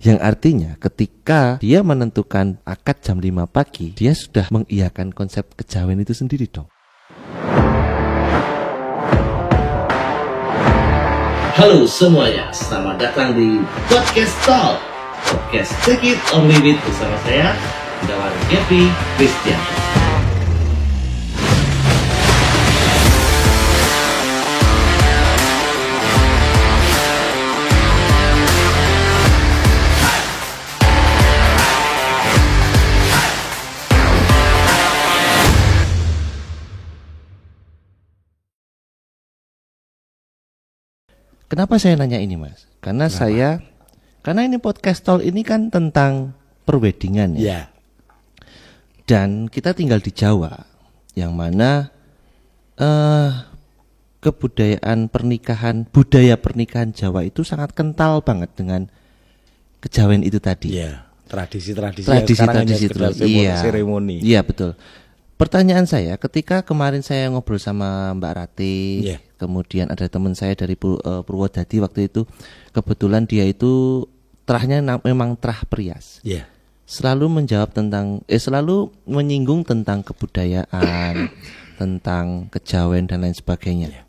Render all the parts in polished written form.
Yang artinya ketika dia menentukan akad jam 5 pagi, dia sudah mengiyakan konsep kejawen itu sendiri dong. Halo semuanya, selamat datang di Podcast Talk. Podcast Take It or Leave It bersama saya, Gunawan Gepi Kristianto. Kenapa saya nanya ini, Mas? Karena ini podcast talk ini kan tentang perweddingan ya. Yeah. Dan kita tinggal di Jawa, yang mana budaya pernikahan Jawa itu sangat kental banget dengan kejawen itu tadi. Iya, tradisi-tradisi itu. Iya. Seremoni. Iya, betul. Pertanyaan saya, ketika kemarin saya ngobrol sama Mbak Rati, kemudian ada teman saya dari Purwodadi waktu itu, kebetulan dia itu terahnya memang terah perias. Yeah. Selalu menjawab selalu menyinggung tentang kebudayaan, tentang kejawen dan lain sebagainya.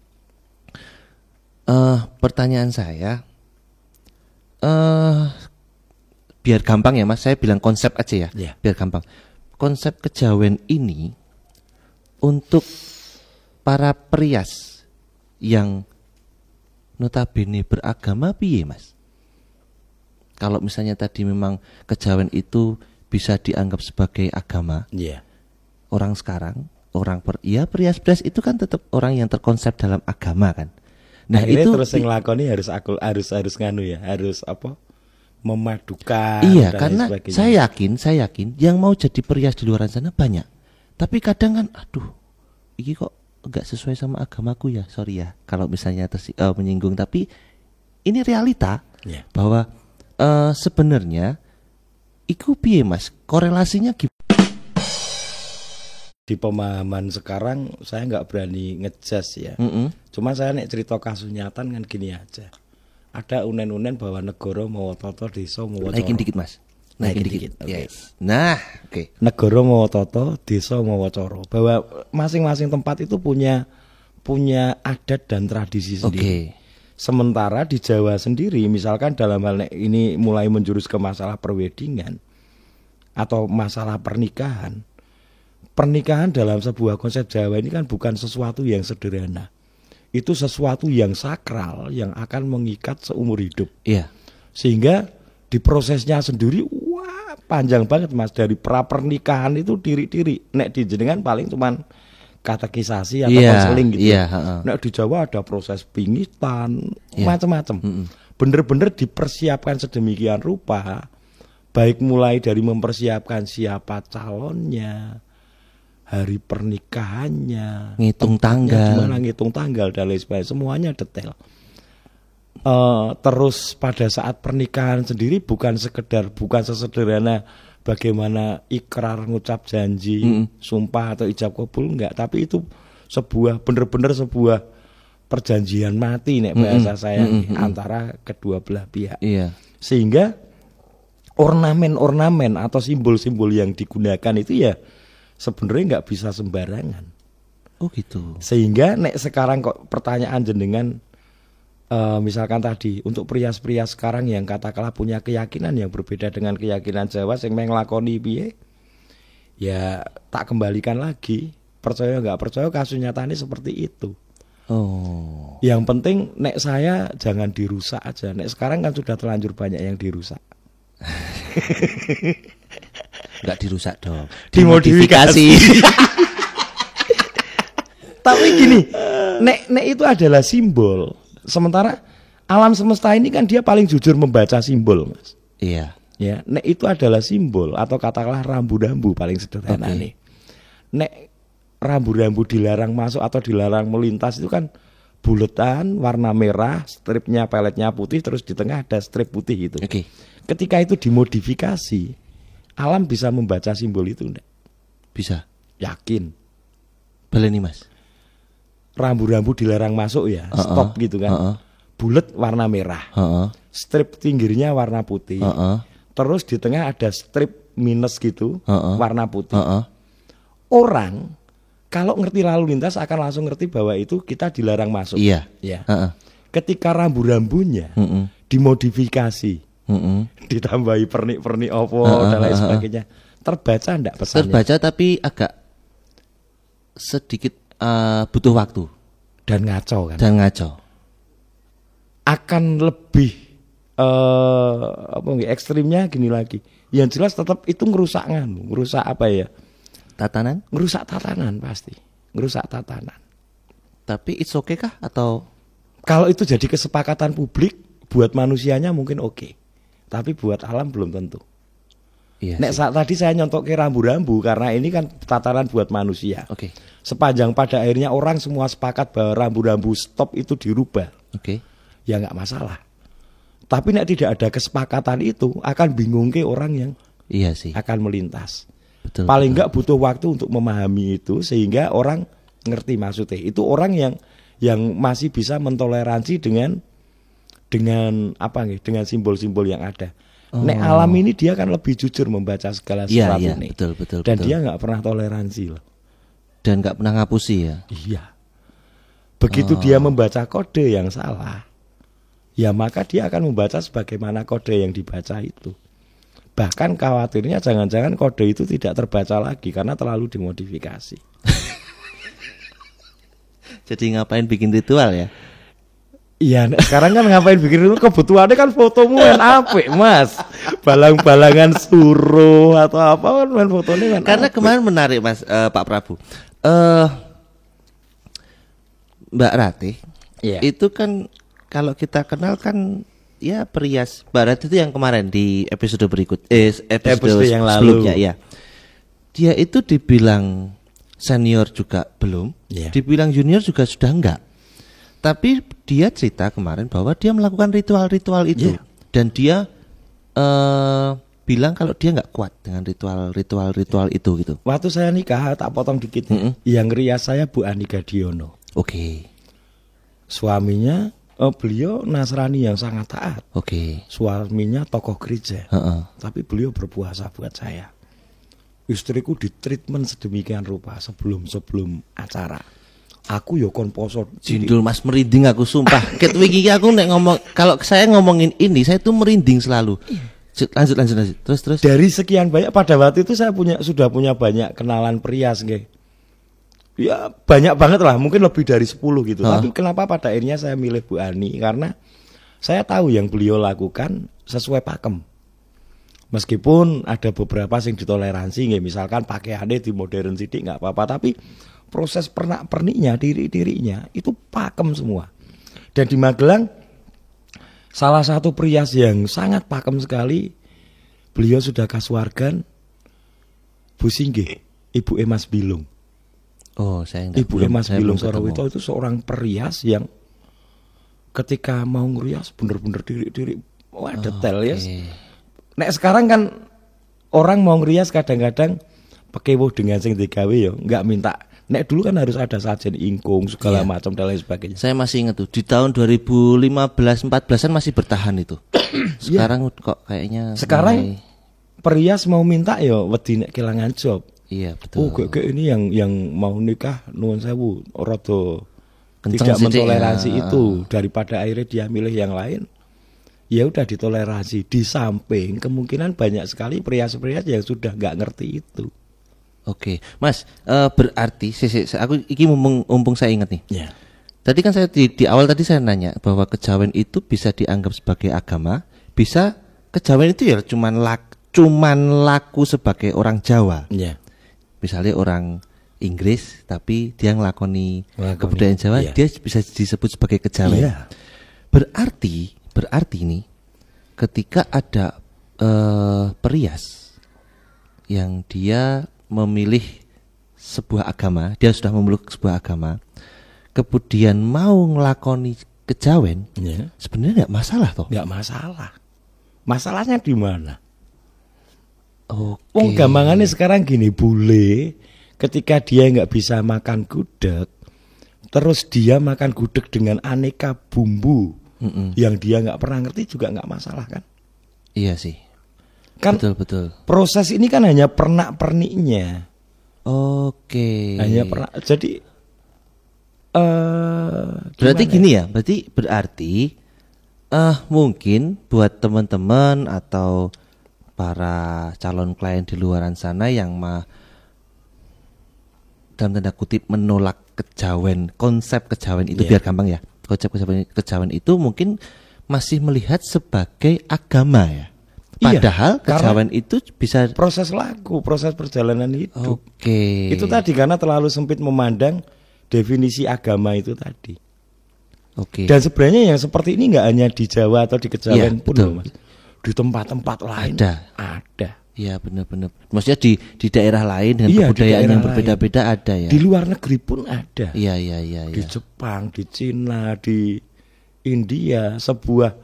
Pertanyaan saya, biar gampang ya Mas, saya bilang konsep aja ya, biar gampang. Konsep kejawen ini untuk para perias yang notabene beragama piye Mas? Kalau misalnya tadi memang kejawen itu bisa dianggap sebagai agama, orang sekarang, perias-perias itu kan tetap orang yang terkonsep dalam agama kan. Nah itu terus yang lakoni harus nganu ya, harus apa? Memadukan. Iya, karena saya yakin yang mau jadi perias di luar sana banyak. Tapi kadang kan, ini kok enggak sesuai sama agamaku ya, sorry ya. Kalau misalnya menyinggung, tapi ini realita bahwa sebenarnya iku piye Mas, korelasinya gimana? Di pemahaman sekarang saya nggak berani ngejas ya. Cuma saya nek cerita kasus nyata kan gini aja. Ada unen-unen bahwa negara mau toto, desa mau coro. Naikin dikit Mas. Naikin dikit. Okay. Yes. Nah, oke. Negara mau toto, desa mau coro. Bahwa masing-masing tempat itu punya adat dan tradisi sendiri. Sementara di Jawa sendiri, misalkan dalam hal ini mulai menjurus ke masalah perweddingan atau masalah pernikahan. Pernikahan dalam sebuah konsep Jawa ini kan bukan sesuatu yang sederhana. Itu sesuatu yang sakral yang akan mengikat seumur hidup. Iya. Sehingga di prosesnya sendiri panjang banget Mas, dari pra pernikahan itu diri-diri. Nek di jenengan paling cuman katekisasi atau konseling gitu. Nek di Jawa ada proses pingitan, macam-macam. Bener-bener dipersiapkan sedemikian rupa, baik mulai dari mempersiapkan siapa calonnya, hari pernikahannya, ngitung tanggal, gimana ngitung tanggal dan lain sebagainya, semuanya detail. Terus pada saat pernikahan sendiri bukan sesederhana bagaimana ikrar, ngucap janji, sumpah atau ijab kabul, enggak, tapi itu benar-benar sebuah perjanjian mati nek bahasa saya antara kedua belah pihak. Sehingga ornamen-ornamen atau simbol-simbol yang digunakan itu ya sebenarnya nggak bisa sembarangan. Oh gitu. Sehingga nek sekarang kok pertanyaan jenengan, misalkan tadi untuk prias-prias sekarang yang katakanlah punya keyakinan yang berbeda dengan keyakinan Jawa, sing meng lakoni piye? Ya tak kembalikan lagi, percaya nggak percaya kasus nyatanya seperti itu. Yang penting nek saya jangan dirusak aja. Nek sekarang kan sudah terlanjur banyak yang dirusak. Enggak dirusak dong, dimodifikasi. Tapi gini, nek itu adalah simbol. Sementara alam semesta ini kan dia paling jujur membaca simbol, Mas. Iya. Ya, nek itu adalah simbol atau katakanlah rambu-rambu paling sederhana nih. Nek rambu-rambu dilarang masuk atau dilarang melintas itu kan buletan warna merah, stripnya peletnya putih, terus di tengah ada strip putih gitu. Ketika itu dimodifikasi, alam bisa membaca simbol itu enggak? Bisa. Yakin. Baleni Mas. Rambu-rambu dilarang masuk ya, stop gitu kan. Bulet warna merah. strip pinggirnya warna putih. Terus di tengah ada strip minus gitu, warna putih. Orang kalau ngerti lalu lintas akan langsung ngerti bahwa itu kita dilarang masuk. Iya. Ya. Ketika rambu-rambunya dimodifikasi, ditambahi pernik-pernik opo dan lain sebagainya, terbaca enggak pesannya? Terbaca tapi agak sedikit butuh waktu dan ngaco kan. Dan ngaco. Akan lebih ekstrimnya gini lagi. Yang jelas tetap itu ngerusak apa ya? Tatanan? Ngerusak tatanan pasti. Ngerusak tatanan. Tapi it's okay kah atau kalau itu jadi kesepakatan publik buat manusianya mungkin oke. Tapi buat alam belum tentu. Iya. Saat tadi saya nyontok ke rambu-rambu karena ini kan tatanan buat manusia. Oke. Sepanjang pada akhirnya orang semua sepakat bahwa rambu-rambu stop itu dirubah. Oke. Ya nggak masalah. Tapi tidak ada kesepakatan itu akan bingung ke orang yang iya sih akan melintas. Betul, paling nggak butuh waktu untuk memahami itu sehingga orang ngerti maksudnya. Itu orang yang masih bisa mentoleransi dengan dengan simbol-simbol yang ada. Nek alam ini dia kan lebih jujur membaca segala sesuatu nih. Betul. Dan dia nggak pernah toleransi loh. Dan nggak pernah ngapusi ya. Iya. Begitu dia membaca kode yang salah, ya maka dia akan membaca sebagaimana kode yang dibaca itu. Bahkan khawatirnya jangan-jangan kode itu tidak terbaca lagi karena terlalu dimodifikasi. Jadi ngapain bikin ritual ya? Iya, sekarang kan ngapain bikin ritual? Kebutuhannya kan fotomu kan apik, Mas. Balang-balangan suruh atau apa kan main fotonya kan. Karena apik. Kemarin menarik Mas Pak Prabu. Mbak Ratih, itu kan kalau kita kenal kan ya perias Mbak Ratih itu yang kemarin di episode episode yang sebelumnya ya. Dia itu dibilang senior juga belum, dibilang junior juga sudah enggak. Tapi dia cerita kemarin bahwa dia melakukan ritual-ritual itu dan dia bilang kalau dia nggak kuat dengan ritual itu gitu. Waktu saya nikah tak potong dikit, yang rias saya Bu Anika Diono. Oke. Suaminya beliau Nasrani yang sangat taat. Oke. Suaminya tokoh gereja. Tapi beliau berpuasa buat saya. Istriku ditreatment sedemikian rupa sebelum acara. Aku yo kon poso. Jindul Mas merinding aku sumpah. Ket wingi aku nek ngomong kalau saya ngomongin ini saya tuh merinding selalu. Lanjut. Terus. Dari sekian banyak pada waktu itu saya sudah punya banyak kenalan perias nggih. Ya banyak banget lah, mungkin lebih dari 10 gitu. Tapi kenapa pada akhirnya saya milih Bu Ani? Karena saya tahu yang beliau lakukan sesuai pakem. Meskipun ada beberapa yang ditoleransi, misalkan pakaiannya di modern sidik nggak apa-apa, tapi proses pernak-perniknya, diri-dirinya itu pakem semua. Dan di Magelang salah satu perias yang sangat pakem sekali, beliau sudah kasuwargan, Bu Singgih, Ibu Emas Bilung. Oh, saya Ibu Emas Bilung Sorowito itu seorang perias yang ketika mau ngerias bener-bener diri-diri, detail ya. Nek sekarang kan orang mau ngerias kadang-kadang pekewo dengan sing digawe ya, nggak minta. Nek dulu kan harus ada sajen ingkung segala macam dan lain sebagainya. Saya masih ingat tuh di tahun 2015-14an masih bertahan itu. Sekarang kok kayaknya sekarang perias mau minta ya wedi nek kelangan job. Iya betul. Kayak ini yang mau nikah nuwun sewu rada tidak mentoleransi itu daripada akhirnya dia milih yang lain. Ya udah ditoleransi. Di samping kemungkinan banyak sekali pria-pria yang sudah nggak ngerti itu. Oke, Mas, berarti aku iki mumpung saya ingat nih. Ya. Tadi kan saya di awal tadi saya nanya bahwa kejawen itu bisa dianggap sebagai agama, bisa kejawen itu ya cuman laku sebagai orang Jawa. Ya. Misalnya orang Inggris tapi dia ngelakoni kebudayaan Jawa, dia bisa disebut sebagai kejawen. Ya. Berarti nih ketika ada perias yang dia memilih sebuah agama, dia sudah memeluk sebuah agama, kemudian mau ngelakoni kejawen, sebenarnya nggak masalah toh? Nggak masalah. Masalahnya di mana? Oke. Gampangannya sekarang gini, bule ketika dia nggak bisa makan gudeg, terus dia makan gudeg dengan aneka bumbu yang dia nggak pernah ngerti juga nggak masalah kan? Iya sih. Kan betul. Proses ini kan hanya pernak-perniknya. Oke. Hanya pernah. Jadi berarti gini ya. Berarti mungkin buat teman-teman atau para calon klien di luaran sana yang dalam tanda kutip menolak kejawen, konsep kejawen itu biar gampang ya. Konsep kejawen itu mungkin masih melihat sebagai agama ya. Padahal kejawen itu bisa proses laku, proses perjalanan hidup. Oke. Itu tadi karena terlalu sempit memandang definisi agama itu tadi. Oke. Dan sebenarnya yang seperti ini nggak hanya di Jawa atau di kejawen pun loh, Mas. Di tempat-tempat lain ada. Iya benar-benar. Maksudnya di daerah lain dengan kebudayaan yang berbeda-beda ada ya. Di luar negeri pun ada. Iya. Di Jepang, di Cina, di India, sebuah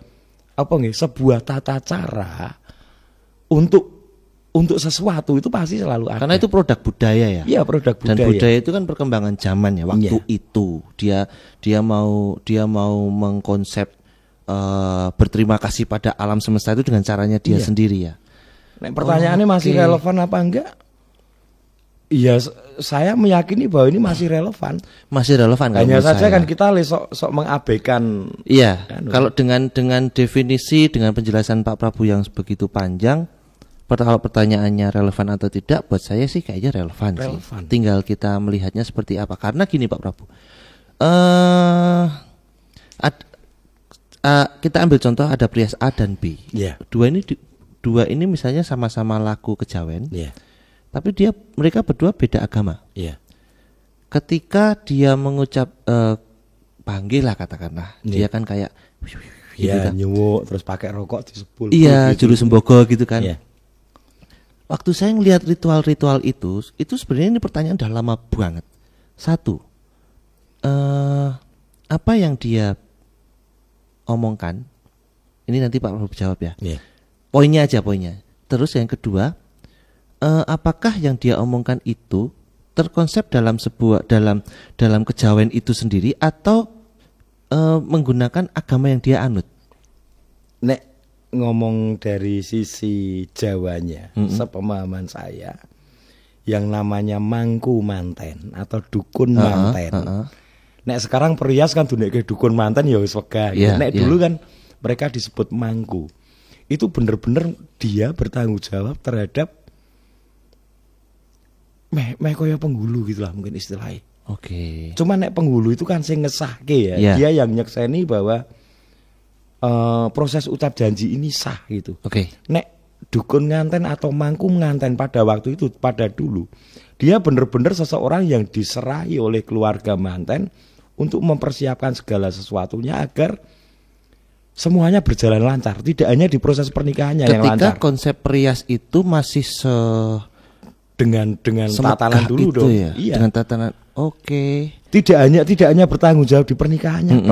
tata cara untuk sesuatu itu pasti selalu ada. Karena itu produk budaya ya. Iya, produk budaya. Dan budaya itu kan perkembangan zaman ya. Waktu itu dia mau mengkonsep berterima kasih pada alam semesta itu dengan caranya dia sendiri ya. Nah, pertanyaannya masih relevan apa enggak? Iya, saya meyakini bahwa ini masih relevan. Masih relevan. Hanya saja kan kita sok mengabaikan. Iya. Kalau dengan definisi, dengan penjelasan Pak Prabu yang begitu panjang, kalau pertanyaannya relevan atau tidak, buat saya sih kayaknya relevan. Sih. Tinggal kita melihatnya seperti apa. Karena gini Pak Prabu, kita ambil contoh ada Prias A dan B. Dua ini misalnya sama-sama laku kejawen. Tapi mereka berdua beda agama. Ketika dia mengucap panggil lah katakanlah, dia kan kayak gitu kan. Nyuwuk terus pakai rokok disepul. Iya, gitu. Juru sembogo gitu kan. Waktu saya ngelihat ritual-ritual itu sebenarnya ini pertanyaan udah lama banget. Satu, apa yang dia omongkan? Ini nanti Pak Prabu jawab ya. Poinnya. Terus yang kedua, apakah yang dia omongkan itu terkonsep dalam kejawen itu sendiri atau menggunakan agama yang dia anut? Nek ngomong dari sisi Jawanya, sepemahaman saya, yang namanya mangku manten atau dukun manten. Nek sekarang Prias kan duneke dukun manten ya wis wegah. Nek dulu kan mereka disebut mangku. Itu bener-bener dia bertanggung jawab terhadap kaya penghulu gitulah mungkin istilahnya. Cuma nek penghulu itu kan sing ngesahke ya. Dia yang nyekseni bahwa proses ucap janji ini sah gitu. Nek dukun nganten atau mangku nganten pada waktu itu, pada dulu, dia benar-benar seseorang yang diserahi oleh keluarga manten untuk mempersiapkan segala sesuatunya agar semuanya berjalan lancar. Tidak hanya di proses pernikahannya yang lancar. Ketika konsep Prias itu masih dengan tatanan dulu dong. Ya? Iya. Dengan tatanan. Tidak hanya bertanggung jawab di pernikahannya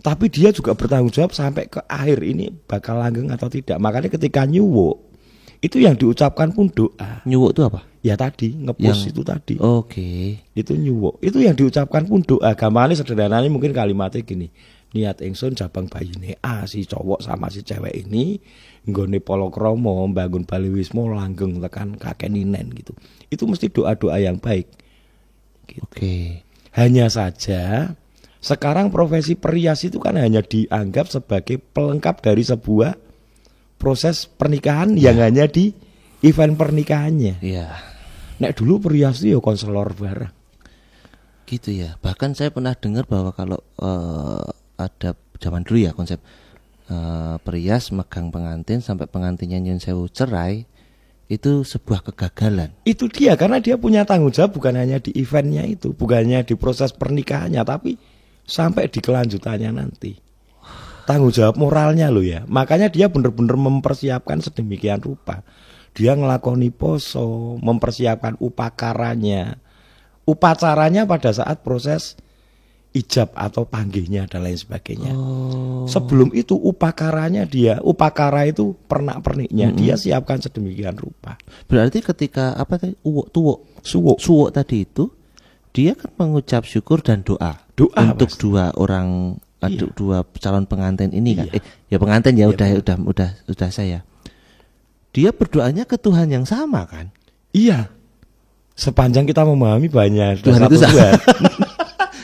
tapi dia juga bertanggung jawab sampai ke akhir ini bakal langgeng atau tidak. Makanya ketika nyuwuk itu yang diucapkan pun doa. Nyuwuk itu apa? Ya tadi ngepus itu tadi. Itu nyuwuk. Itu yang diucapkan pun doa. Gampangnya sederhananya mungkin kalimatnya gini. Niat ingsun jabang bayine si cowok sama si cewek ini nggone palakrama mbangun baliwismo langgeng tekan kakek ninen gitu. Itu mesti doa-doa yang baik. Gitu. Hanya saja sekarang profesi Prias itu kan hanya dianggap sebagai pelengkap dari sebuah proses pernikahan yang hanya di event pernikahannya. Nek dulu Prias itu ya konselor bareng. Gitu ya. Bahkan saya pernah dengar bahwa kalau ada zaman dulu ya konsep Prias megang pengantin sampai pengantinnya nyun sewu cerai, itu sebuah kegagalan. Itu dia, karena dia punya tanggung jawab bukan hanya di eventnya itu, bukan hanya di proses pernikahannya, tapi sampai di kelanjutannya nanti. Tanggung jawab moralnya loh ya. Makanya dia benar-benar mempersiapkan sedemikian rupa. Dia ngelakoni poso, mempersiapkan upacaranya pada saat proses ijab atau panggihnya dan lain sebagainya. Sebelum itu upakara itu pernak-perniknya dia siapkan sedemikian rupa. Berarti ketika suwuk tadi itu dia kan mengucap syukur dan doa untuk dua orang dua calon pengantin ini kan. Ya pengantin ya, udah saya. Dia berdoanya ke Tuhan yang sama kan? Iya. Sepanjang kita memahami banyak Tuhan itu Tuhan.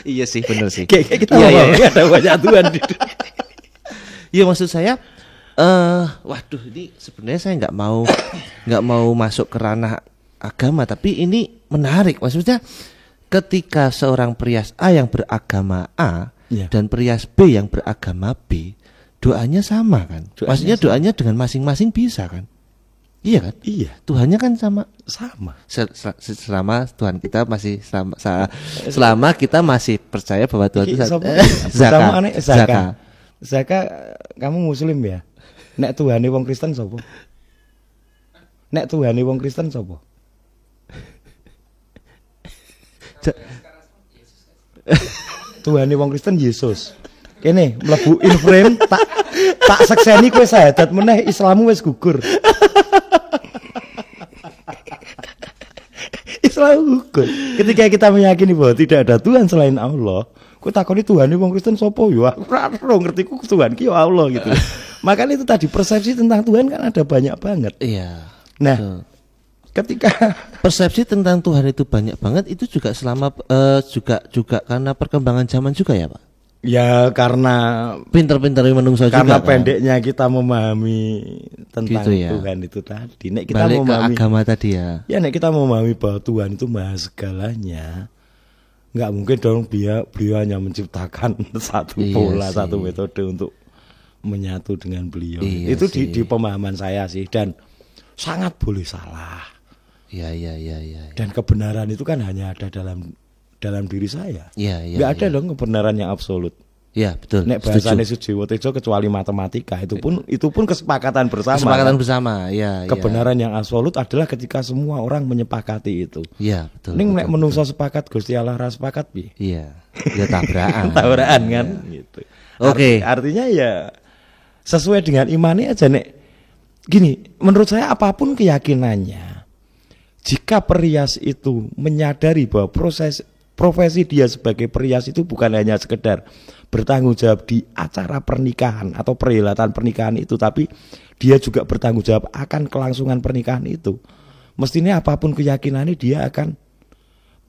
Iya sih, benar sih. Kayak kita memahami ada banyak Tuhan. Iya, maksud saya waduh, ini sebenarnya saya nggak mau masuk ke ranah agama, tapi ini menarik. Maksudnya ketika seorang prias A yang beragama A dan prias B yang beragama B, doanya sama kan? Maksudnya doanya dengan masing-masing bisa kan? Iya kan? Iya. Tuhannya kan sama. Selama Tuhan kita masih selama kita masih percaya bahwa Tuhan itu Zaka, kamu muslim ya? Nek Tuhane wong Kristen sapa? Nek Tuhane wong Kristen sapa? Tuhane wong Kristen Yesus. Kene mlebu in frame tak sekseni kowe syahadat meneh Islammu wis gugur. Islam gugur. Ketika kita meyakini bahwa tidak ada Tuhan selain Allah, kowe takoni Tuhane wong Kristen sapa yo? Ora ngerti ku Tuhan ki yo Allah gitu. Makanya itu tadi persepsi tentang Tuhan kan ada banyak banget. Iya. Nah, ketika persepsi tentang Tuhan itu banyak banget, itu juga selama juga karena perkembangan zaman juga ya Pak? Ya karena pinter-pinter menungso juga. Karena pendeknya kita memahami tentang gitu ya? Tuhan itu tadi. Nek kita balik memahami ke agama tadi ya. Ya nek kita memahami bahwa Tuhan itu maha segalanya, nggak mungkin dong beliau hanya menciptakan satu pola, satu metode untuk menyatu dengan beliau. Itu di pemahaman saya sih, dan sangat boleh salah. Iya. Dan kebenaran itu kan hanya ada dalam diri saya. Iya. Nggak ada dong kebenaran yang absolut. Iya, betul. Nek bahasane Sujiwo Tejo kecuali matematika, itu pun kesepakatan bersama. Kesepakatan bersama, ya. Kebenaran yang absolut adalah ketika semua orang menyepakati itu. Iya, betul. Ning nek menungso sepakat Gusti Allah ra sepakat piye? Iya. Ya tabrakan. Tabrakan kan gitu. Oke. Artinya ya sesuai dengan imani aja nek. Gini, menurut saya apapun keyakinannya, jika perias itu menyadari bahwa profesi dia sebagai perias itu bukan hanya sekedar bertanggung jawab di acara pernikahan atau perhelatan pernikahan itu, tapi dia juga bertanggung jawab akan kelangsungan pernikahan itu. Mestinya apapun keyakinannya dia akan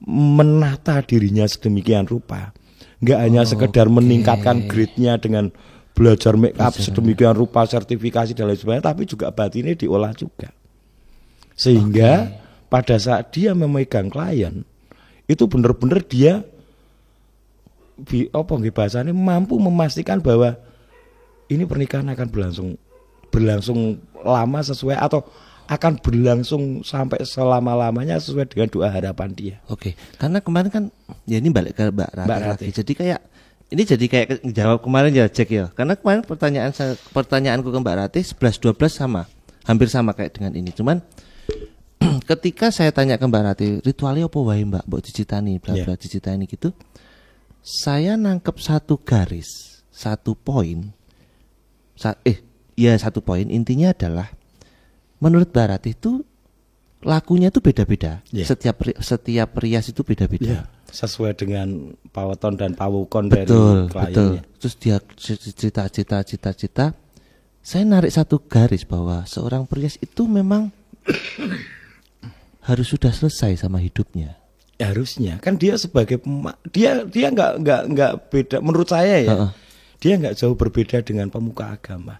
menata dirinya sedemikian rupa. Enggak hanya sekedar meningkatkan grade-nya dengan belajar make up sedemikian rupa, sertifikasi dan lain sebagainya, tapi juga batinnya diolah juga. Sehingga pada saat dia memegang klien, itu benar-benar dia bahasanya mampu memastikan bahwa ini pernikahan akan berlangsung lama sesuai atau akan berlangsung sampai selama-lamanya sesuai dengan doa harapan dia. Oke, karena kemarin kan ya ini balik ke Mbak Rati. Jadi kayak jawab kemarin ya Jack ya. Karena kemarin pertanyaanku ke Mbak Rati 11-12 sama, hampir sama kayak dengan ini. Cuman ketika saya tanya ke Mbak Rati, ritualnya apa wae Mbak dicitani, bla bla dicitani gitu. Saya nangkep satu garis, satu poin. Satu poin intinya adalah menurut Mbak Rati itu lakunya itu beda-beda. Setiap perias itu beda-beda. Sesuai dengan paweton dan pawukon dari kliennya. Betul. Terus dia cita-cita. Saya narik satu garis bahwa seorang perias itu memang harus sudah selesai sama hidupnya. Harusnya kan dia sebagai dia nggak beda menurut saya ya. Dia nggak jauh berbeda dengan pemuka agama.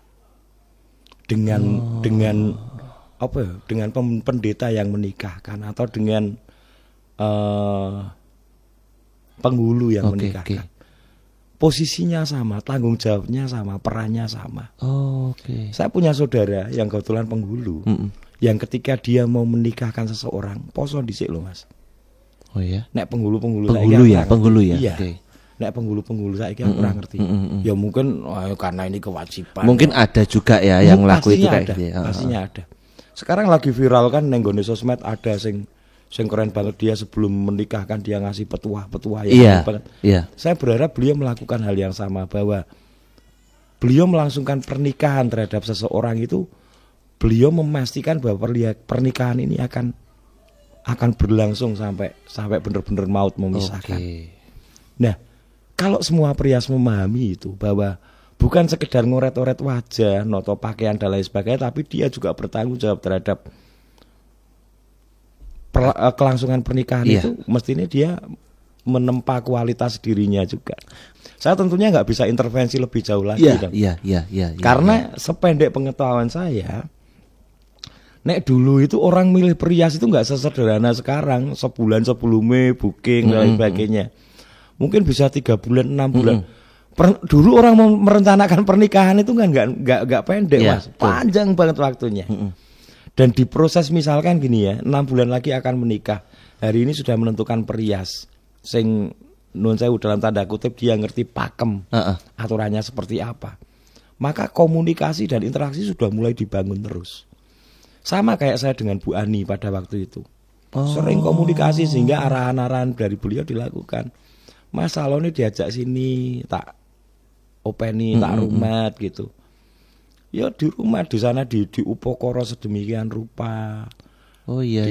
Dengan pendeta yang menikahkan atau dengan penghulu yang menikahkan. Posisinya sama, tanggung jawabnya sama, perannya sama. Saya punya saudara yang kebetulan penghulu, yang ketika dia mau menikahkan seseorang, poso dhisik loh Mas. Oh iya. Nek penghulu ya. Iya. Nek penghulu saiki aku kurang ngerti. Ya mungkin karena ini kewajiban. Mungkin ada juga ya yang laku itu kayak gitu. Pastinya ada. Sekarang lagi viral kan neng gone sosmed ada sing keren banget, dia sebelum menikahkan dia ngasih petuah yang banget. Iya. Saya berharap beliau melakukan hal yang sama, bahwa beliau melangsungkan pernikahan terhadap seseorang itu, beliau memastikan bahwa pernikahan ini akan berlangsung sampai benar-benar maut memisahkan. Nah, Kalau semua Prias memahami itu bahwa bukan sekedar ngoret-oret wajah, noto pakaian dan lain sebagainya, tapi dia juga bertanggung jawab terhadap kelangsungan pernikahan itu, mestinya dia menempa kualitas dirinya juga. Saya tentunya nggak bisa intervensi lebih jauh lagi. Karena sependek pengetahuan saya, nek dulu itu orang milih Prias itu nggak sesederhana sekarang, sebulan sebelumnya booking dan lain sebagainya. Mungkin bisa 3 bulan, 6 bulan. Dulu orang merencanakan pernikahan itu kan nggak pendek, Mas. Panjang banget waktunya. Dan diproses misalkan gini ya, 6 bulan lagi akan menikah. Hari ini sudah menentukan Prias. Sing nun sewu dalam tanda kutip dia ngerti pakem. Aturannya seperti apa. Maka komunikasi dan interaksi sudah mulai dibangun terus. Sama kayak saya dengan Bu Ani pada waktu itu. Sering komunikasi sehingga arahan-arahan dari beliau dilakukan. Mas salonnya diajak sini, tak openi, tak rumat gitu. Ya di rumah di sana diupokoro sedemikian rupa. Oh iya.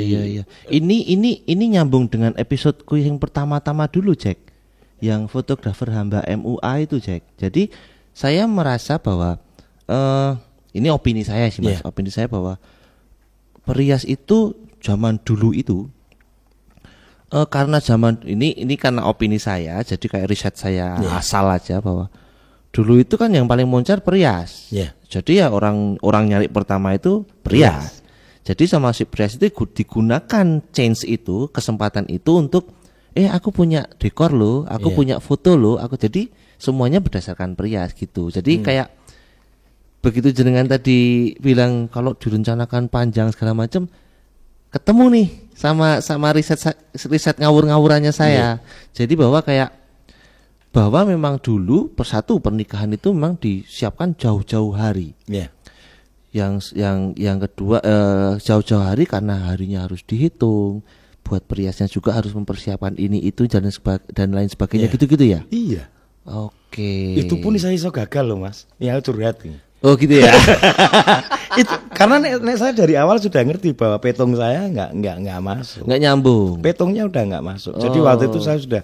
Ini nyambung dengan episodeku yang pertama-tama dulu, Jack. Yang fotografer hamba MUA itu, Jack. Jadi saya merasa bahwa ini opini saya sih, Mas. Opini saya bahwa Prias itu zaman dulu itu karena zaman ini karena opini saya, jadi kayak riset saya asal aja bahwa dulu itu kan yang paling moncer Prias. Jadi ya orang nyari pertama itu Prias. Jadi sama si Prias itu digunakan chance itu, kesempatan itu untuk aku punya dekor loh, aku punya foto loh, jadi semuanya berdasarkan Prias gitu. Jadi kayak begitu jenengan tadi bilang kalau direncanakan panjang segala macam, ketemu nih sama riset ngawur-ngawurannya saya. Jadi bahwa memang dulu pernikahan itu memang disiapkan jauh-jauh hari. Yang kedua jauh-jauh hari karena harinya harus dihitung. Buat Priasnya juga harus mempersiapkan ini itu dan lain sebagainya gitu-gitu ya. Iya. Oke. Itu pun saya gagal loh, Mas. Ya curhat nih. Oh gitu ya. Itu karena saya dari awal sudah ngerti bahwa petong saya nggak masuk. Nggak nyambung. Petongnya udah nggak masuk. Jadi waktu itu saya sudah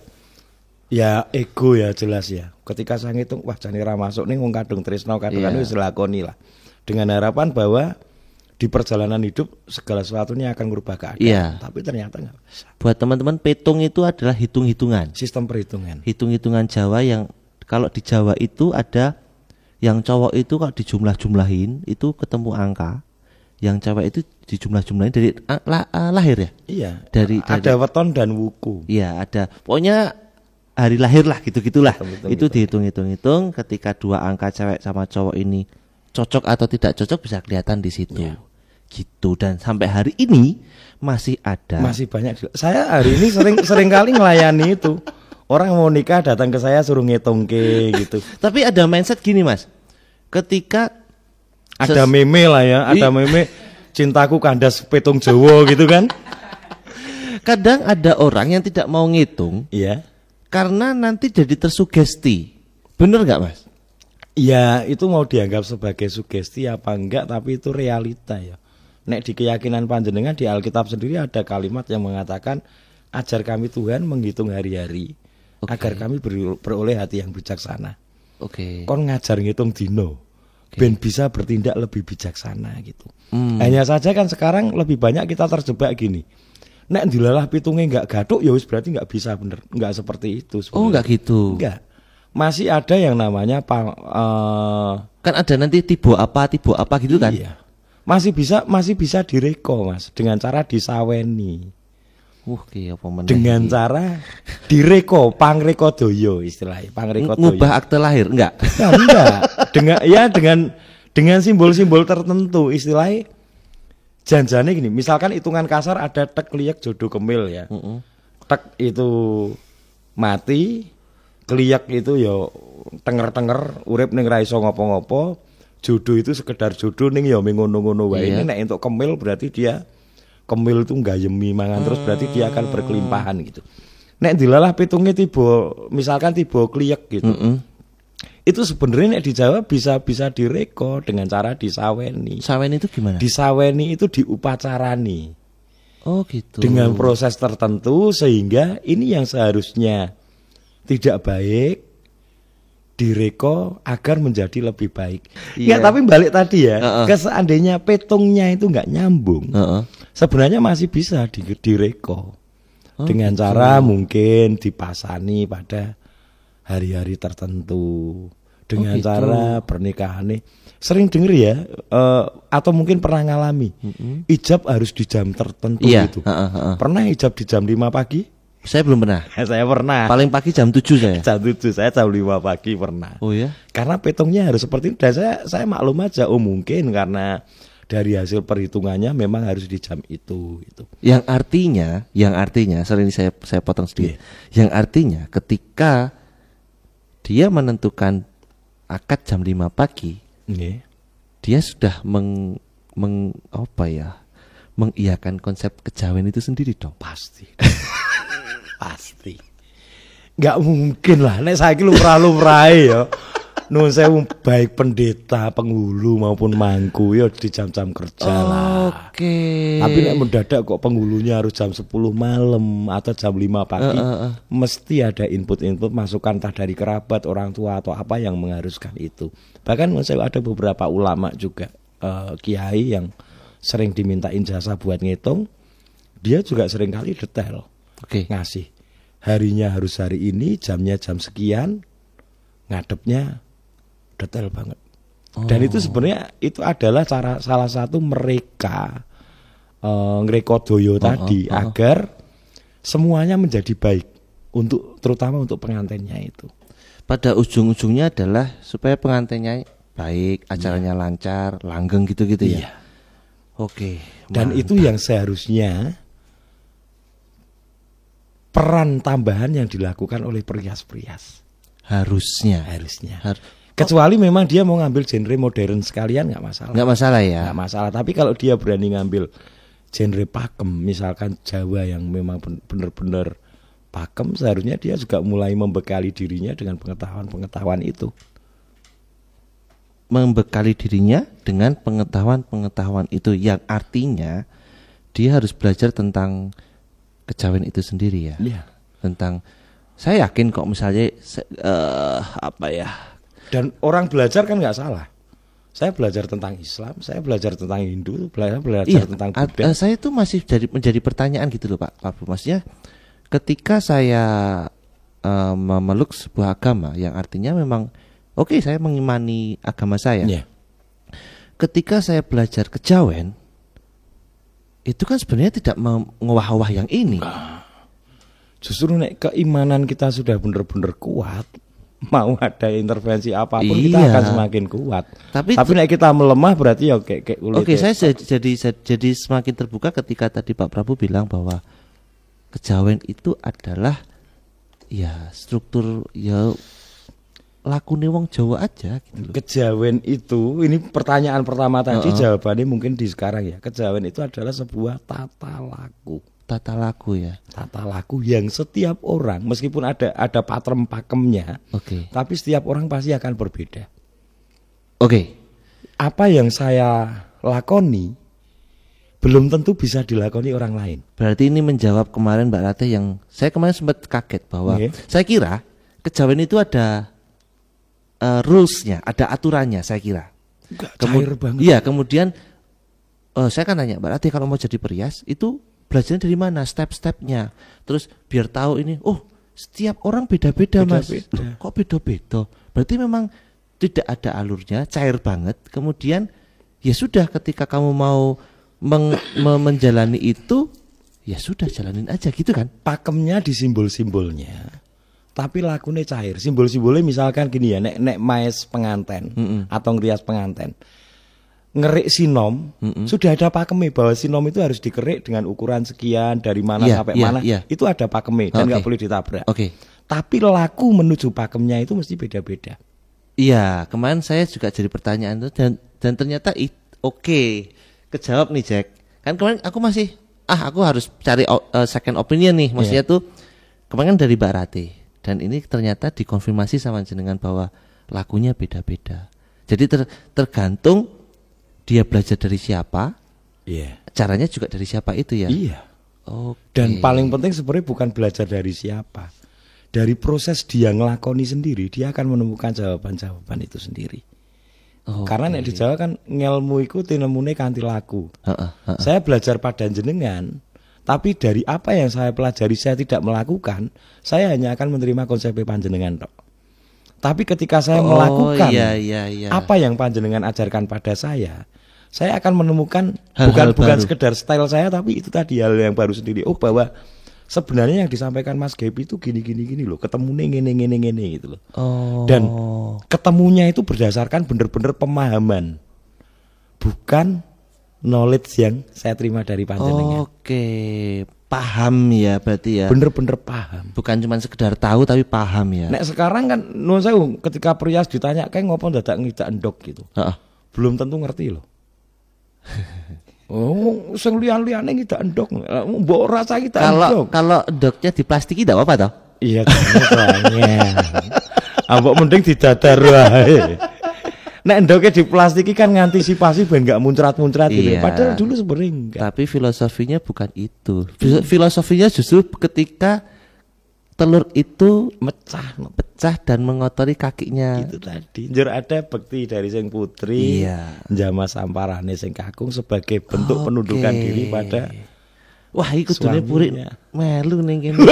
ya ego ya jelas ya. Ketika saya ngitung wah jane ra masuk nih wong kadung tresno kadung wis lakoni lah. Dengan harapan bahwa di perjalanan hidup segala sesuatunya akan merubah keadaan. Tapi ternyata nggak bisa. Buat teman-teman, petong itu adalah hitung-hitungan. Sistem perhitungan. Hitung-hitungan Jawa yang kalau di Jawa itu ada yang cowok itu kalau dijumlah-jumlahin itu ketemu angka, yang cewek itu dijumlah-jumlahin dari lahir ya. Iya. Dari ada weton dan wuku. Iya ada. Pokoknya hari lahir lah gitu-gitulah. Itu dihitung-hitung. Ketika dua angka cewek sama cowok ini cocok atau tidak cocok bisa kelihatan di situ. Gitu. Dan sampai hari ini masih ada. Masih banyak. Saya hari ini sering kali melayani itu. Orang mau nikah datang ke saya suruh ngitung gitu. Tapi ada mindset gini, Mas. Ketika ada meme lah ya, ada meme cintaku kandas petung Jawa gitu kan. Kadang ada orang yang tidak mau ngitung. Iya. Karena nanti jadi tersugesti. Bener nggak, Mas? Ya, itu mau dianggap sebagai sugesti apa enggak, tapi itu realita ya. Nek di keyakinan panjenengan di Alkitab sendiri ada kalimat yang mengatakan ajar kami Tuhan menghitung hari-hari. Agar kami beroleh hati yang bijaksana. Kon ngajar ngitung dino, ben bisa bertindak lebih bijaksana gitu. Hanya saja kan sekarang lebih banyak kita terjebak gini. Nek dilalah pitungnya nggak gathuk, ya wis berarti nggak bisa bener, nggak seperti itu. Sebenarnya. Oh nggak gitu. Nggak. Masih ada yang namanya kan ada nanti tipe apa gitu kan? Iya. Masih bisa direko, Mas, dengan cara disaweni. Dengan cara direko, pangreko doyo istilahnya, pangreko doyo. Ngubah akte lahir enggak? Nah, enggak. Dengan simbol-simbol tertentu istilahnya. Janjane gini, misalkan hitungan kasar ada tek liek jodoh kemil ya. Tek itu mati, kliak itu ya tenger-tenger urip ning ra iso ngopo-ngopo. Jodoh itu sekedar jodoh ning ya ngono-ngono wae. Nek entuk kemil berarti dia kemil itu gayemi mangan terus berarti dia akan berkelimpahan gitu. Nek dilalah pitungnya tiba misalkan tiba kliek gitu. Itu sebenarnya nek di Jawa bisa direko dengan cara disaweni. Saweni itu gimana? Disaweni itu diupacarani. Oh gitu. Dengan proses tertentu sehingga ini yang seharusnya tidak baik direko agar menjadi lebih baik. Ya tapi balik tadi ya, seandainya petungnya itu nggak nyambung, sebenarnya masih bisa direko dengan cara mungkin dipasani pada hari-hari tertentu, dengan cara pernikahan. Sering denger ya, atau mungkin pernah ngalami ijab harus di jam tertentu gitu. Pernah ijab di jam 5 pagi? Saya belum pernah. Saya pernah. Paling pagi jam 7 saya. Jam 7, saya jam 5 pagi pernah. Oh ya? Karena petungnya harus seperti itu. Dan saya maklum aja, mungkin karena dari hasil perhitungannya memang harus di jam itu gitu. Yang artinya, sorry ini saya potong sedikit. Yang artinya ketika dia menentukan akad jam 5 pagi, dia sudah mengiyakan konsep kejawen itu sendiri dong. Pasti. Pasti. Nggak mungkin lah nek saiki lumrah-lumrah ya. Nun sewu baik pendeta, penghulu maupun mangku ya di jam-jam kerja lah. Oke. Tapi nek mendadak kok penghulunya harus jam 10 malam atau jam 5 pagi. Mesti ada input-input masukan entah dari kerabat, orang tua atau apa yang mengharuskan itu. Bahkan saya ada beberapa ulama juga kiai yang sering dimintain jasa buat ngitung. Dia juga sering kali detail. Ngasih harinya harus hari ini, jamnya jam sekian, ngadepnya detail banget. Dan itu sebenarnya itu adalah cara salah satu mereka ngrekodoyo tadi agar semuanya menjadi baik untuk terutama untuk pengantinnya itu. Pada ujung-ujungnya adalah supaya pengantinnya baik, acaranya lancar, langgeng gitu-gitu ya. Oke. Dan itu yang seharusnya peran tambahan yang dilakukan oleh perias-perias. Harusnya. Kecuali memang dia mau ngambil genre modern sekalian nggak masalah. Nggak masalah ya. Nggak masalah. Tapi kalau dia berani ngambil genre pakem, misalkan Jawa yang memang benar-benar pakem, seharusnya dia juga mulai membekali dirinya dengan pengetahuan-pengetahuan itu. Membekali dirinya dengan pengetahuan-pengetahuan itu, yang artinya dia harus belajar tentang kejawen itu sendiri ya. Tentang, saya yakin kok misalnya dan orang belajar kan nggak salah. Saya belajar tentang Islam, saya belajar tentang Hindu, belajar tentang Buddha. Saya itu masih menjadi pertanyaan gitu loh Pak Prabu. Maksudnya ketika saya memeluk sebuah agama yang artinya memang saya mengimani agama saya. Ketika saya belajar kejawen, itu kan sebenarnya tidak mengowah-owah yang ini. Justru nek keimanan kita sudah benar-benar kuat, mau ada intervensi apapun kita akan semakin kuat. Tapi nek kita melemah berarti ya kayak kulit. Saya jadi semakin terbuka ketika tadi Pak Prabu bilang bahwa kejawen itu adalah ya struktur ya lakune wong Jawa aja gitu. Kejawen itu, ini pertanyaan pertama tadi, jawabannya mungkin di sekarang ya. Kejawen itu adalah sebuah tata laku. Tata laku ya. Tata laku yang setiap orang meskipun ada pakem pakemnya, tapi setiap orang pasti akan berbeda. Apa yang saya lakoni belum tentu bisa dilakoni orang lain. Berarti ini menjawab kemarin Mbak Ratih yang saya kemarin sempat kaget bahwa saya kira kejawen itu ada rules-nya, ada aturannya saya kira. Cair banget. Iya, kemudian saya kan nanya Mbak Ratih kalau mau jadi perias itu belajarnya dari mana, step-stepnya. Terus biar tahu ini, setiap orang beda-beda Mas. Kok beda-beda? Berarti memang tidak ada alurnya, cair banget. Kemudian ya sudah ketika kamu mau menjalani itu, ya sudah jalanin aja gitu kan. Pakemnya di simbol-simbolnya. Tapi lakunya cair. Simbol-simbolnya misalkan gini ya, nek maes penganten atau ngerias penganten. Ngerik sinom, sudah ada pakemnya bahwa sinom itu harus dikerik dengan ukuran sekian dari mana sampai mana. Itu ada pakemnya dan nggak boleh ditabrak. Tapi laku menuju pakemnya itu mesti beda-beda. Iya, kemarin saya juga jadi pertanyaan itu dan ternyata kejawab nih Jack. Kan kemarin aku masih aku harus cari second opinion nih. Maksudnya tuh kemarin dari Mbak Ratih. Dan ini ternyata dikonfirmasi sama jenengan bahwa lakunya beda-beda. Jadi tergantung dia belajar dari siapa, caranya juga dari siapa itu ya. Dan paling penting sebenarnya bukan belajar dari siapa, dari proses dia ngelakoni sendiri, dia akan menemukan jawaban-jawaban itu sendiri. Karena nek di Jawa kan ngelmu iku tinemune kanthi laku. Saya belajar pada jenengan, tapi dari apa yang saya pelajari saya tidak melakukan, saya hanya akan menerima konsep panjenengan tok. Tapi ketika saya melakukan apa yang panjenengan ajarkan pada saya akan menemukan bukan sekedar style saya, tapi itu tadi hal yang baru sendiri. Oh, bahwa sebenarnya yang disampaikan Mas Gepi itu gini loh, ketemunya ngene gitu loh. Dan ketemunya itu berdasarkan bener-bener pemahaman, bukan knowledge yang saya terima dari panjenengan. Paham ya berarti ya. Bener-bener paham. Bukan cuma sekedar tahu tapi paham ya. Nek sekarang kan nuwun sewu ketika Prias ditanya kayak ngopo dadak ngidak endok gitu. Belum tentu ngerti loh. Oh, sing liyan-liyane ngidak endok. Mbok rasa kita endok. Kalau endoknya diplastiki enggak apa-apa toh? Iya kan. Mbok mending didadar wae. Nek endoknya diplastiki kan ngantisipasi ben enggak muncrat-muncrat gitu. Padahal dulu sebenarnya enggak. Tapi filosofinya bukan itu. Filosofinya justru ketika telur itu pecah dan mengotori kakinya. Itu tadi. Njur ada bekti dari sing putri, njama samparane sing kakung sebagai bentuk penundukan diri pada. Wah, iki kudune puri melu ning kene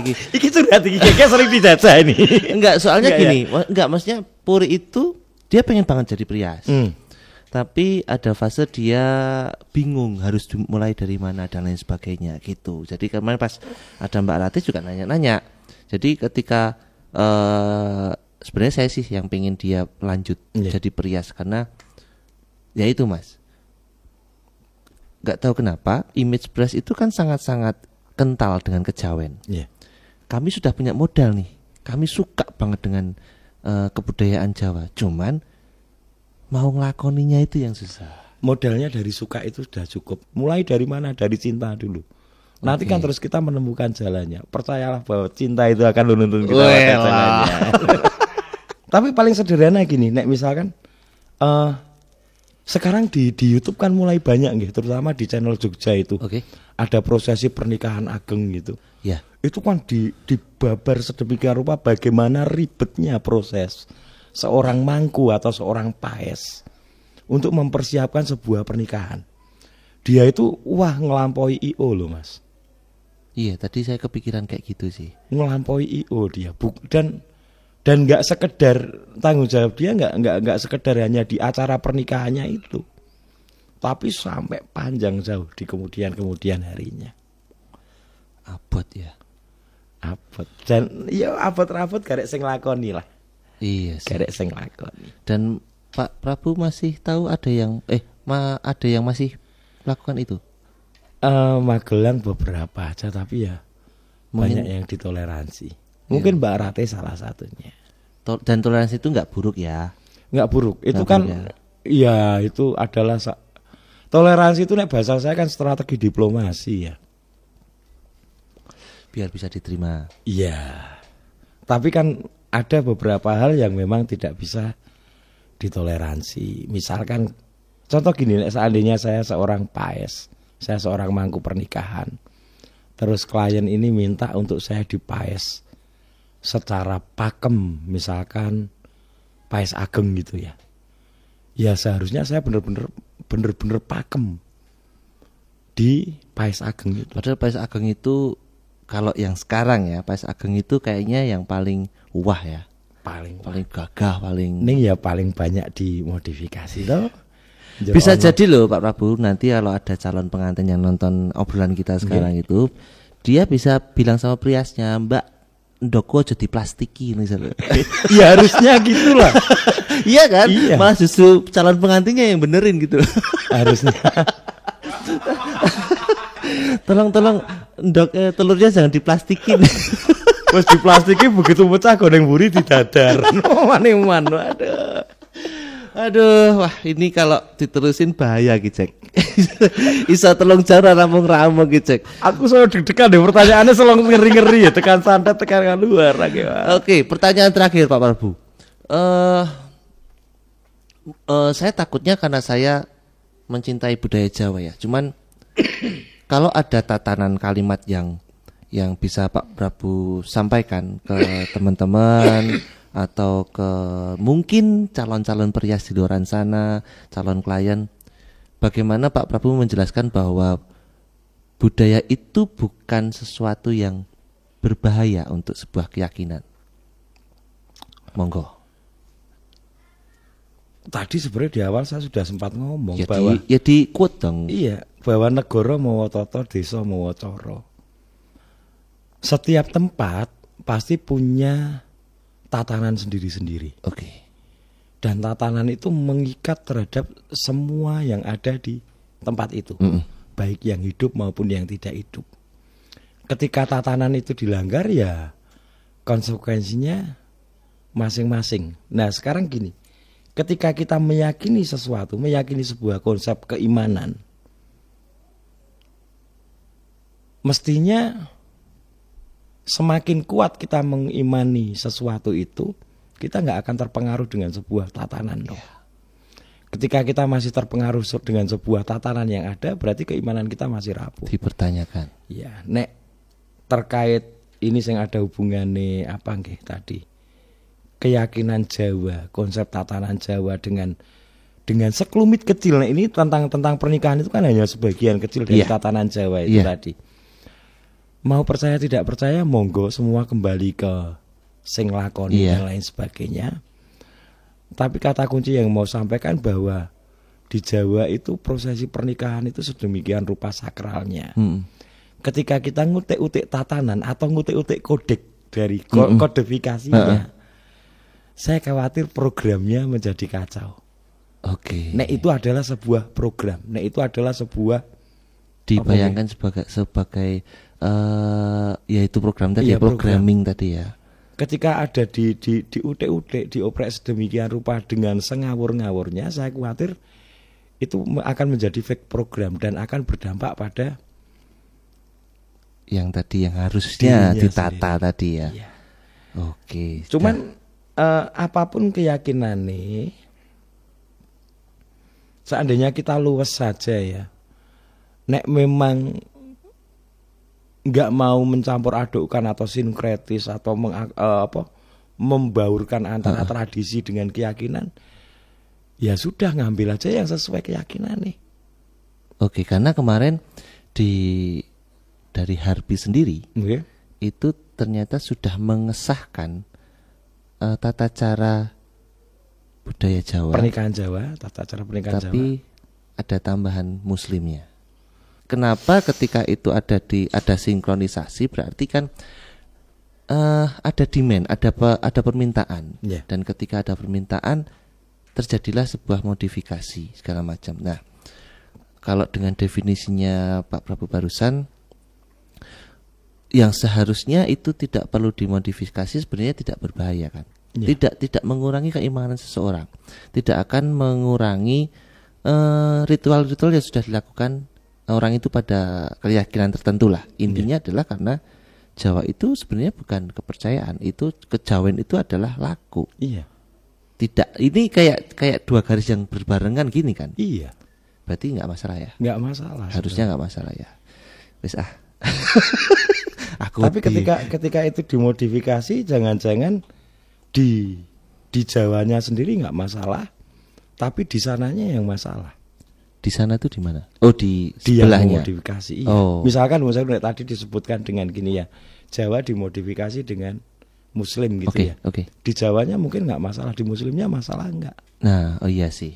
iki. Iki curhat iki kayak sering dijajah ini. Enggak, soalnya gini, enggak maksudnya puri itu dia pengen banget jadi Prias. Tapi ada fase dia bingung harus mulai dari mana dan lain sebagainya gitu. Jadi kemarin pas ada Mbak Rati juga nanya-nanya. Jadi ketika sebenarnya saya sih yang pengen dia lanjut jadi Prias karena ya itu Mas. Gak tahu kenapa image Prias itu kan sangat-sangat kental dengan kejawen. Kami sudah punya modal nih. Kami suka banget dengan kebudayaan Jawa. Cuman mau ngelakoninya itu yang susah. Modalnya dari suka itu sudah cukup. Mulai dari mana? Dari cinta dulu. Nanti kan terus kita menemukan jalannya. Percayalah bahwa cinta itu akan menuntun kita pada jalannya. Tapi paling sederhana gini, nek misalkan sekarang di YouTube kan mulai banyak gitu, terutama di channel Jogja itu. Ada prosesi pernikahan ageng gitu. Itu kan dibabar sedemikian rupa bagaimana ribetnya proses seorang mangku atau seorang paes untuk mempersiapkan sebuah pernikahan. Dia itu ngelampaui IO loh Mas. Iya, tadi saya kepikiran kayak gitu sih. Ngelampaui IO dia, dan nggak sekedar tanggung jawab dia nggak sekedar hanya di acara pernikahannya itu, tapi sampai panjang jauh di kemudian harinya. Abot ya. Abot dan ya abot karek sing lakoni lah. Iya sih. Karek sing lakoni. Dan Pak Prabu masih tahu ada yang masih melakukan itu? Magelang beberapa aja tapi ya banyak yang ditoleransi. Mungkin Mbak Rate salah satunya. Dan toleransi itu nggak buruk ya? Nggak buruk. Itu kan ya itu adalah toleransi itu nek bahasa saya kan strategi diplomasi ya. Biar bisa diterima. Iya. Tapi kan ada beberapa hal yang memang tidak bisa ditoleransi. Misalkan contoh gini, seandainya saya seorang paes, saya seorang mangku pernikahan, terus klien ini minta untuk saya dipaes secara pakem, misalkan paes ageng gitu ya. Ya seharusnya saya bener-bener pakem di paes ageng itu. Padahal paes ageng itu kalau yang sekarang ya, paes ageng itu kayaknya yang paling wah ya. Paling gagah, paling ya paling banyak dimodifikasi loh. Bisa jadi loh Pak Prabu, nanti kalau ada calon pengantin yang nonton obrolan kita sekarang itu, dia bisa bilang sama Priasnya, Mbak, ndoko aja diplastiki misalnya. Ya harusnya gitulah. Iya kan? Iya. Malah justru calon pengantinnya yang benerin gitu. Harusnya. Tolong telurnya jangan diplastikin. Pas diplastikin begitu pecah goreng buri didadar. Maning-man. Aduh, wah ini kalau diterusin bahaya Gicek. Isa telung jauh ramung-ramung Gicek. Aku selalu deg-degan deh pertanyaannya selalu ngeri-ngeri ya, tekan santet tekan luar lagi. Oke, pertanyaan terakhir Pak Prabu. Saya takutnya karena saya mencintai budaya Jawa ya. Cuman kalau ada tatanan kalimat yang yang bisa Pak Prabu sampaikan ke teman-teman atau ke mungkin calon-calon perias di luar sana, calon klien, bagaimana Pak Prabu menjelaskan bahwa budaya itu bukan sesuatu yang berbahaya untuk sebuah keyakinan? Monggo. Tadi sebenarnya di awal saya sudah sempat ngomong ya bahwa di quote dong. Iya, bahwa negara mawa tata, desa mawa cara. Setiap tempat pasti punya tatanan sendiri-sendiri. Oke. Dan tatanan itu mengikat terhadap semua yang ada di tempat itu, baik yang hidup maupun yang tidak hidup. Ketika tatanan itu dilanggar, ya konsekuensinya masing-masing. Nah, sekarang gini. Ketika kita meyakini sesuatu, meyakini sebuah konsep keimanan, mestinya semakin kuat kita mengimani sesuatu itu, kita nggak akan terpengaruh dengan sebuah tatanan. Ketika kita masih terpengaruh dengan sebuah tatanan yang ada, berarti keimanan kita masih rapuh. Dipertanyakan. Ya, nek terkait ini yang ada hubungannya apa nggih tadi? Keyakinan Jawa, konsep tatanan Jawa dengan sekelumit kecil. Nah, ini tentang pernikahan itu kan hanya sebagian kecil dari tatanan Jawa itu tadi. Mau percaya tidak percaya, monggo semua kembali ke sing lakoni dan lain sebagainya. Tapi kata kunci yang mau sampaikan bahwa di Jawa itu prosesi pernikahan itu sedemikian rupa sakralnya. Ketika kita ngutik-utik tatanan atau ngutik-utik kodek dari kodifikasinya, saya khawatir programnya menjadi kacau. Oke. Nek itu adalah sebuah program. Nek itu adalah sebuah dibayangkan sebagai yaitu program tadi, programming tadi ya. Ketika ada di utek-utek, dioprek sedemikian rupa dengan sengawur-ngawurnya, saya khawatir itu akan menjadi fake program dan akan berdampak pada yang tadi yang harusnya ditata sendiri. Tadi ya. Iya. Oke. Cuman apapun keyakinan nih, seandainya kita luwes saja ya, nek memang nggak mau mencampur adukkan atau sinkretis atau membaurkan antara tradisi dengan keyakinan, ya sudah ngambil aja yang sesuai keyakinan nih. Oke, karena kemarin dari Harpi sendiri itu ternyata sudah mengesahkan tata cara budaya Jawa, pernikahan Jawa, tata cara pernikahan Jawa. Tapi ada tambahan Muslimnya. Kenapa ketika itu ada sinkronisasi, berarti kan ada demand, ada permintaan, dan ketika ada permintaan terjadilah sebuah modifikasi segala macam. Nah, kalau dengan definisinya Pak Prabu barusan, yang seharusnya itu tidak perlu dimodifikasi sebenarnya tidak berbahaya kan? Tidak mengurangi keimanan seseorang, tidak akan mengurangi ritual-ritual yang sudah dilakukan orang itu pada keyakinan tertentu lah. Intinya adalah karena Jawa itu sebenarnya bukan kepercayaan, itu kejawen itu adalah laku. Iya. Tidak, ini kayak dua garis yang berbarengan gini kan? Iya. Berarti nggak masalah ya? Nggak masalah. Harusnya nggak masalah ya. Wis Tapi ketika itu dimodifikasi, jangan-jangan di Jawanya sendiri nggak masalah, tapi di sananya yang masalah. Di sana tuh di mana? Oh, di sebelahnya. Dimodifikasi. Iya. Oh. Misalkan tadi disebutkan dengan gini ya, Jawa dimodifikasi dengan Muslim gitu ya. Oke. Di Jawanya mungkin nggak masalah, di Muslimnya masalah nggak? Nah, oh iya sih.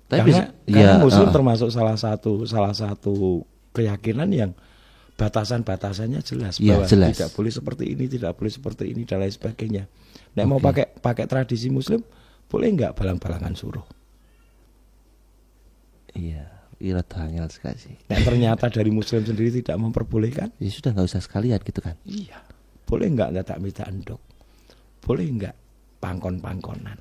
Tapi karena Muslim termasuk salah satu keyakinan yang batasan-batasannya jelas bahwa tidak boleh seperti ini, tidak boleh seperti ini dan lain sebagainya. Nek mau pakai tradisi Muslim, boleh nggak balang-balangan suruh? Iya, irat hangel sekali. Nah, ternyata dari Muslim sendiri tidak memperbolehkan. Ya sudah nggak usah sekalian gitu kan? Iya, boleh nggak tak minta endok? Boleh nggak pangkon-pangkonan?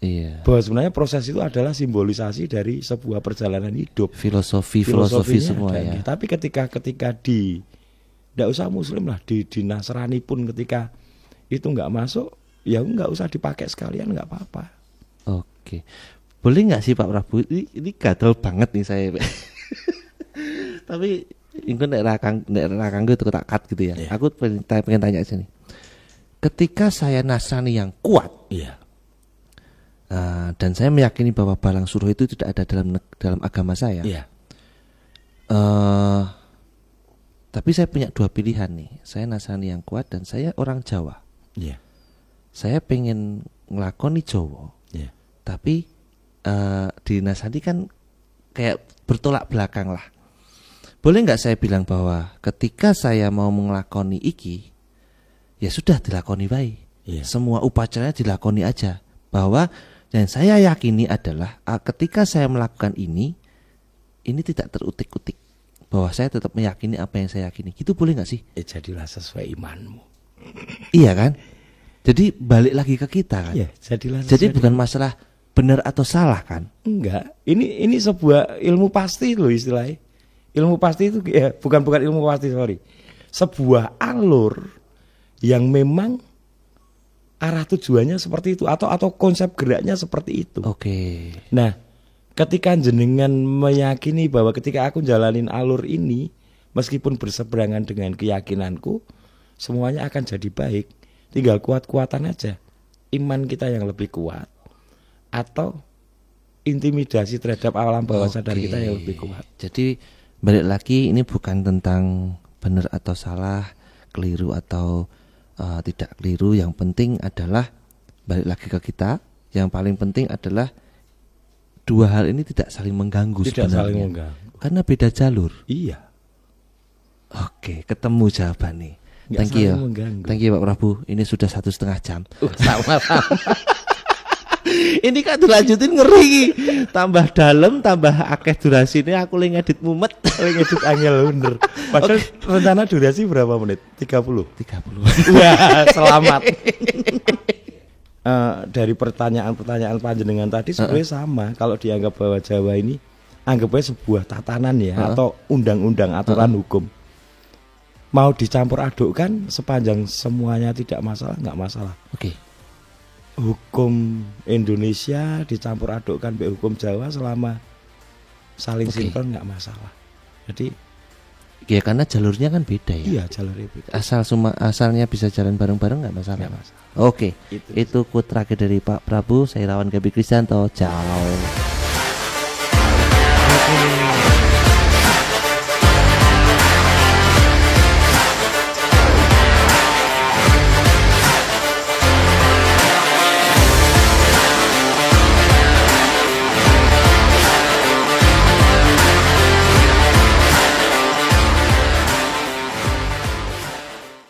Iya. Bahwa sebenarnya proses itu adalah simbolisasi dari sebuah perjalanan hidup. Filosofi semua ya. Tapi ketika tidak usah Muslim lah, di Nasrani pun ketika itu nggak masuk, ya nggak usah dipakai sekalian, nggak apa-apa. Oke. Boleh nggak sih Pak Prabu, ini gatel banget nih saya. Tapi engko nek rakang itu tak cut gitu ya. Aku pengen tanya sini. Ketika saya Nasrani yang kuat, dan saya meyakini bahwa Balang Suruh itu tidak ada dalam agama saya. Tapi saya punya dua pilihan nih. Saya Nasrani yang kuat dan saya orang Jawa. Saya pengen ngelakoni Jawa. Tapi di Nasrani kan kayak bertolak belakang lah. Boleh nggak saya bilang bahwa ketika saya mau mengelakoni iki, ya sudah dilakoni baik. Semua upacaranya dilakoni aja. Bahwa yang saya yakini adalah ketika saya melakukan ini tidak terutik-utik. Bahwa saya tetap meyakini apa yang saya yakini. Gitu boleh nggak sih? Jadilah sesuai imanmu. Iya kan? Jadi balik lagi ke kita kan. Jadi bukan masalah benar atau salah kan? Enggak. Ini sebuah ilmu pasti loh istilahnya. Ilmu pasti itu bukan ilmu pasti, sorry. Sebuah alur yang memang arah tujuannya seperti itu atau konsep geraknya seperti itu. Nah, ketika jenengan meyakini bahwa ketika aku jalanin alur ini meskipun berseberangan dengan keyakinanku, semuanya akan jadi baik. Tinggal kuat-kuatan aja. Iman kita yang lebih kuat atau intimidasi terhadap alam bawah sadar kita yang lebih kuat. Jadi balik lagi, ini bukan tentang benar atau salah, keliru atau tidak keliru. Yang penting adalah balik lagi ke kita. Yang paling penting adalah dua hal ini tidak saling mengganggu sebenarnya. Karena beda jalur. Oke, ketemu jawabannya. Thank you. Thank you Pak Prabu. Ini sudah 1,5 jam. Sama-sama. Ini kan dilanjutin ngeri. Tambah dalam, tambah akeh durasi ini aku lagi ngedit mumet. Ngedit angel bener. Padahal rencana durasi berapa menit? 30. Wah, selamat. Dari pertanyaan-pertanyaan panjenengan tadi sebenarnya sama. Kalau dianggap bahwa Jawa ini anggapnya sebuah tatanan ya, atau undang-undang, aturan hukum. Mau dicampur adukkan sepanjang semuanya tidak masalah, nggak masalah. Hukum Indonesia dicampur adukkan be hukum Jawa selama saling sinkron nggak masalah. Jadi ya karena jalurnya kan beda ya. Iya, jalurnya beda. Asalnya bisa jalan bareng-bareng nggak masalah. Itu quote terakhir dari Pak Prabu. Saya Irawan Gaby Kristianto. Ciao.